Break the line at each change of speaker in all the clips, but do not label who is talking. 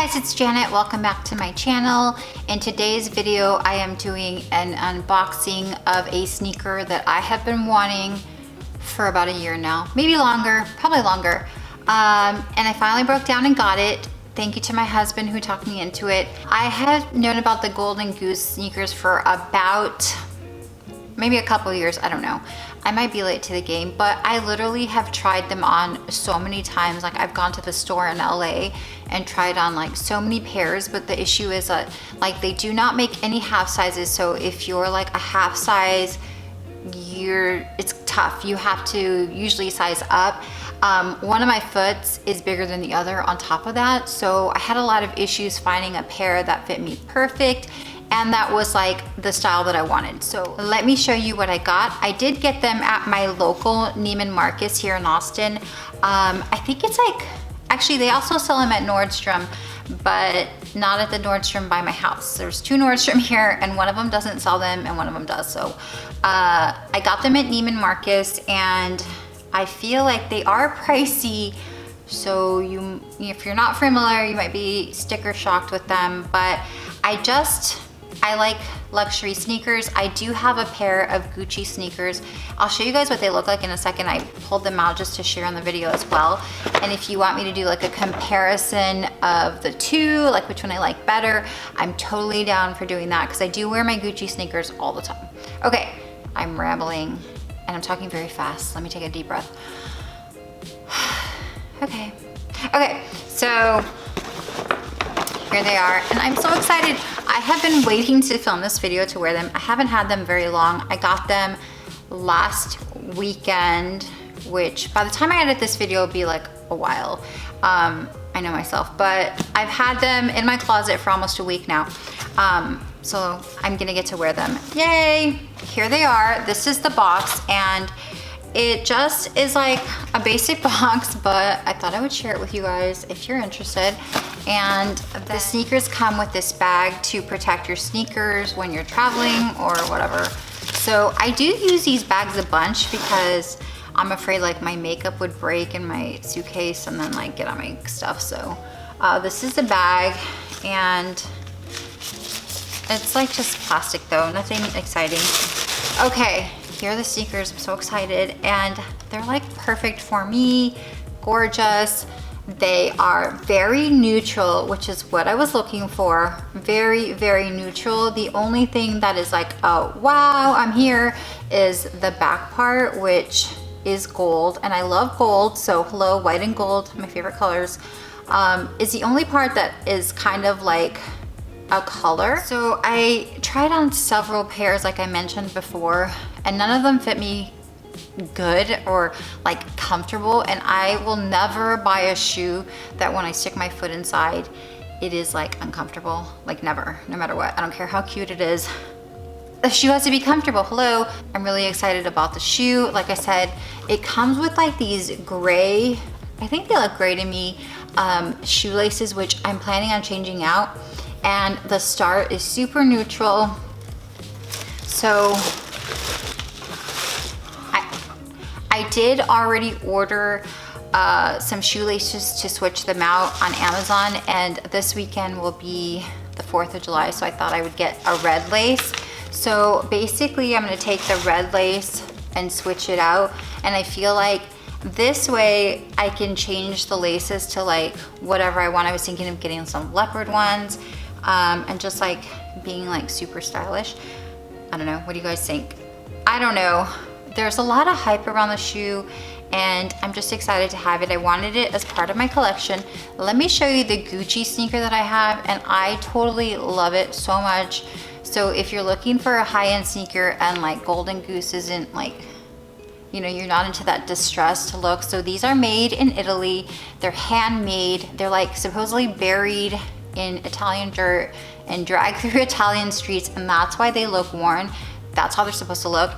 guys, it's Janet. Welcome back to my channel. In today's video, I am doing an unboxing of a sneaker that I have been wanting for about a year now, maybe longer, probably longer. And I finally broke down and got it. Thank you to my husband who talked me into it. I had known about the Golden Goose sneakers for about maybe a couple years, I don't know. I might be late to the game, but I literally have tried them on so many times. Like, I've gone to the store in LA and tried on like so many pairs, but the issue is that like they do not make any half sizes. So if you're like a half size, it's tough. You have to usually size up. One of my foots is bigger than the other on top of that. So I had a lot of issues finding a pair that fit me perfect and that was like the style that I wanted. So let me show you what I got. I did get them at my local Neiman Marcus here in Austin. I think it's like, actually they also sell them at Nordstrom, but not at the Nordstrom by my house. There's two Nordstrom here and one of them doesn't sell them and one of them does. So I got them at Neiman Marcus and I feel like they are pricey. So if you're not familiar, you might be sticker shocked with them, but I like luxury sneakers. I do have a pair of Gucci sneakers. I'll show you guys what they look like in a second. I pulled them out just to share on the video as well. And if you want me to do like a comparison of the two, like which one I like better, I'm totally down for doing that because I do wear my Gucci sneakers all the time. Okay, I'm rambling and I'm talking very fast. Let me take a deep breath. Okay, so here they are, and I'm so excited. I have been waiting to film this video to wear them. I haven't had them very long. I got them last weekend, which by the time I edit this video, it'll be like a while. I know myself, but I've had them in my closet for almost a week now. So I'm gonna get to wear them. Yay! Here they are. This is the box, and it just is like a basic box, but I thought I would share it with you guys if you're interested. And the sneakers come with this bag to protect your sneakers when you're traveling or whatever. So I do use these bags a bunch because I'm afraid like my makeup would break in my suitcase and then like get on my stuff. So this is the bag, and it's like just plastic though, nothing exciting. Okay, here are the sneakers. I'm so excited, and they're like perfect for me, gorgeous. They are very neutral, which is what I was looking for. Very, very neutral. The only thing that is like, oh wow, I'm here, is the back part, which is gold, and I love gold. So hello, white and gold, my favorite colors. Is the only part that is kind of like a color. So I tried on several pairs like I mentioned before, and none of them fit me good or like comfortable, and I will never buy a shoe that when I stick my foot inside it is like uncomfortable. Like never, no matter what. I don't care how cute it is, the shoe has to be comfortable. Hello. I'm really excited about the shoe. Like I said, it comes with like these gray, I think they look gray to me, shoelaces, which I'm planning on changing out, and the start is super neutral. So I did already order some shoelaces to switch them out on Amazon, and this weekend will be the 4th of July, so I thought I would get a red lace. So basically I'm gonna take the red lace and switch it out, and I feel like this way I can change the laces to like whatever I want. I was thinking of getting some leopard ones and just like being like super stylish. I don't know, what do you guys think? I don't know. There's a lot of hype around the shoe, and I'm just excited to have it. I wanted it as part of my collection. Let me show you the Gucci sneaker that I have, and I totally love it so much. So if you're looking for a high-end sneaker and like Golden Goose isn't like, you know, you're not into that distressed look. So these are made in Italy. They're handmade. They're like supposedly buried in Italian dirt and dragged through Italian streets, and that's why they look worn. That's how they're supposed to look.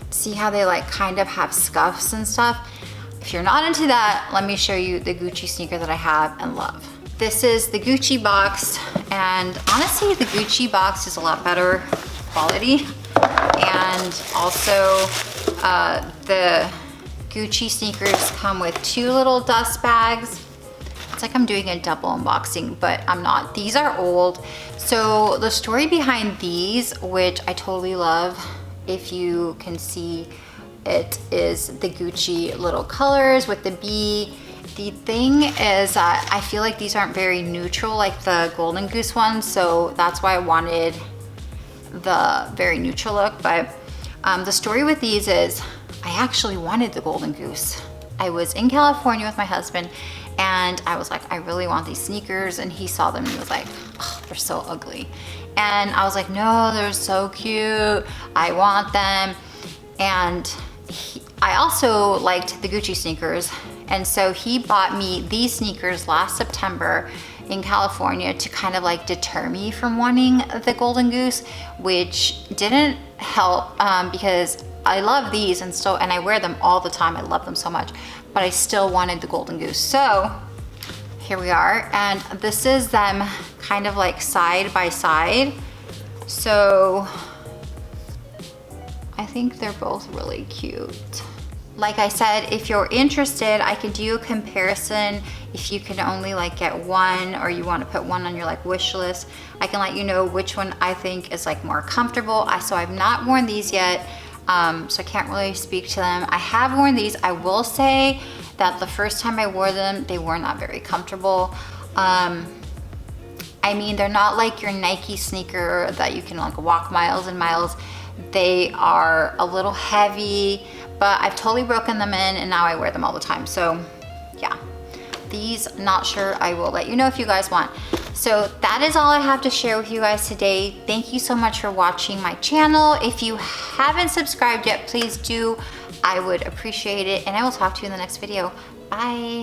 See how they like kind of have scuffs and stuff? If you're not into that, let me show you the Gucci sneaker that I have and love. This is the Gucci box, and honestly the Gucci box is a lot better quality, and also the Gucci sneakers come with two little dust bags. It's like I'm doing a double unboxing, but I'm not. These are old. So the story behind these, which I totally love, if you can see, it is the Gucci little colors with the bee. The thing is that I feel like these aren't very neutral like the Golden Goose ones, so that's why I wanted the very neutral look. But the story with these is I actually wanted the Golden Goose. I was in California with my husband and I was like, I really want these sneakers, and he saw them and he was like, oh, they're so ugly. And I was like, no, they're so cute, I want them. And I also liked the Gucci sneakers, and so he bought me these sneakers last September in California to kind of like deter me from wanting the Golden Goose, which didn't help because I love these and I wear them all the time. I love them so much, but I still wanted the Golden Goose. So here we are, and this is them kind of like side by side. So I think they're both really cute. Like I said, if you're interested, I could do a comparison. If you can only like get one, or you want to put one on your like wish list, I can let you know which one I think is like more comfortable. So I've not worn these yet, so I can't really speak to them. I have worn these. I will say that the first time I wore them, they were not very comfortable. I mean, they're not like your Nike sneaker that you can like walk miles and miles. They are a little heavy, but I've totally broken them in and now I wear them all the time. So yeah, these, not sure. I will let you know if you guys want. So that is all I have to share with you guys today. Thank you so much for watching my channel. If you haven't subscribed yet, please do. I would appreciate it, and I will talk to you in the next video. Bye.